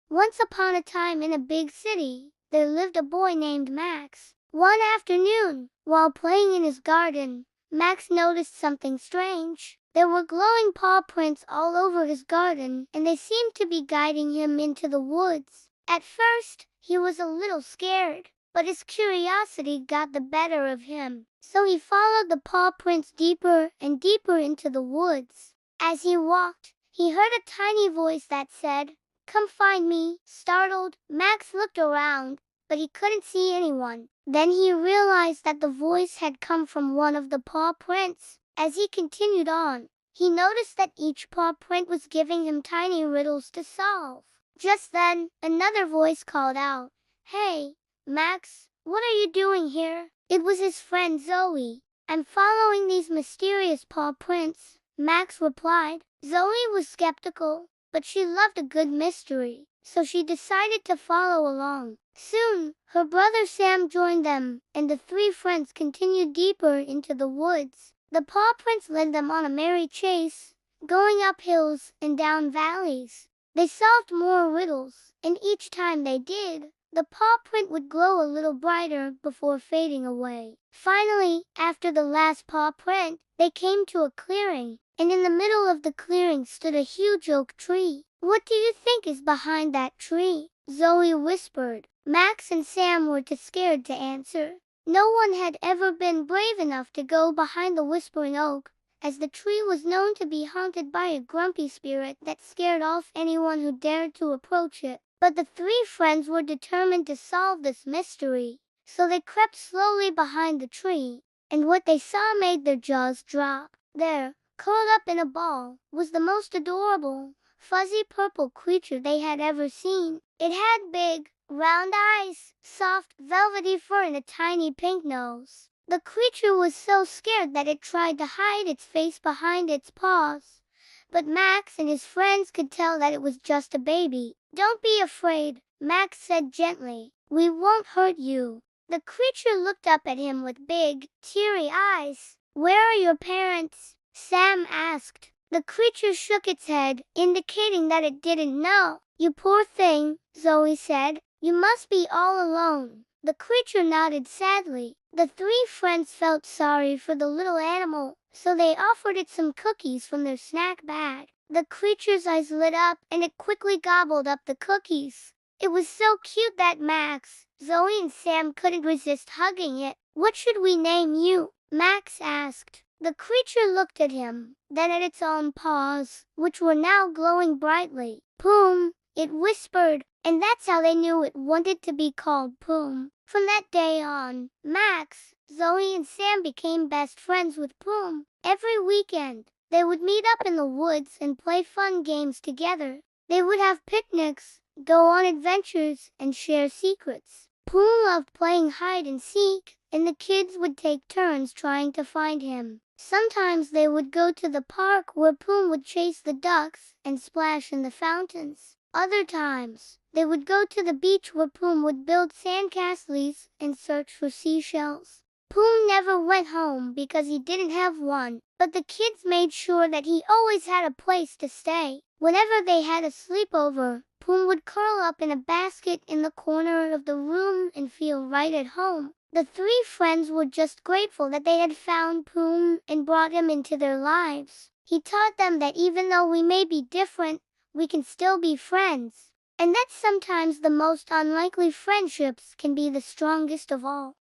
Once upon a time in a big city, there lived a boy named Max. One afternoon, while playing in his garden, Max noticed something strange. There were glowing paw prints all over his garden, and they seemed to be guiding him into the woods. At first, he was a little scared, but his curiosity got the better of him. So he followed the paw prints deeper and deeper into the woods. As he walked, he heard a tiny voice that said, "Come find me." Startled, Max looked around, but he couldn't see anyone. Then he realized that the voice had come from one of the paw prints. As he continued on, he noticed that each paw print was giving him tiny riddles to solve. Just then, another voice called out, "Hey, Max, what are you doing here?" It was his friend Zoe. "I'm following these mysterious paw prints," Max replied. Zoe was skeptical, but she loved a good mystery, so she decided to follow along. Soon, her brother Sam joined them, and the three friends continued deeper into the woods. The paw prints led them on a merry chase, going up hills and down valleys. They solved more riddles, and each time they did, the paw print would glow a little brighter before fading away. Finally, after the last paw print, they came to a clearing, and in the middle of the clearing stood a huge oak tree. "What do you think is behind that tree?" Zoe whispered. Max and Sam were too scared to answer. No one had ever been brave enough to go behind the whispering oak, as the tree was known to be haunted by a grumpy spirit that scared off anyone who dared to approach it. But the three friends were determined to solve this mystery, so they crept slowly behind the tree, and what they saw made their jaws drop. There, curled up in a ball, was the most adorable, fuzzy purple creature they had ever seen. It had big, round eyes, soft, velvety fur, and a tiny pink nose. The creature was so scared that it tried to hide its face behind its paws, but Max and his friends could tell that it was just a baby. "Don't be afraid," Max said gently. "We won't hurt you." The creature looked up at him with big, teary eyes. "Where are your parents?" Sam asked. The creature shook its head, indicating that it didn't know. "You poor thing," Zoe said. "You must be all alone." The creature nodded sadly. The three friends felt sorry for the little animal, so they offered it some cookies from their snack bag. The creature's eyes lit up, and it quickly gobbled up the cookies. It was so cute that Max, Zoe, and Sam couldn't resist hugging it. "What should we name you?" Max asked. The creature looked at him, then at its own paws, which were now glowing brightly. "Poom," it whispered, and that's how they knew it wanted to be called Poom. From that day on, Max, Zoe, and Sam became best friends with Poom. Every weekend, they would meet up in the woods and play fun games together. They would have picnics, go on adventures, and share secrets. Poom loved playing hide and seek, and the kids would take turns trying to find him. Sometimes they would go to the park where Poom would chase the ducks and splash in the fountains. Other times, they would go to the beach where Poom would build sandcastles and search for seashells. Poom never went home because he didn't have one, but the kids made sure that he always had a place to stay. Whenever they had a sleepover, Poom would curl up in a basket in the corner of the room and feel right at home. The three friends were just grateful that they had found Poom and brought him into their lives. He taught them that even though we may be different, we can still be friends, and that sometimes the most unlikely friendships can be the strongest of all.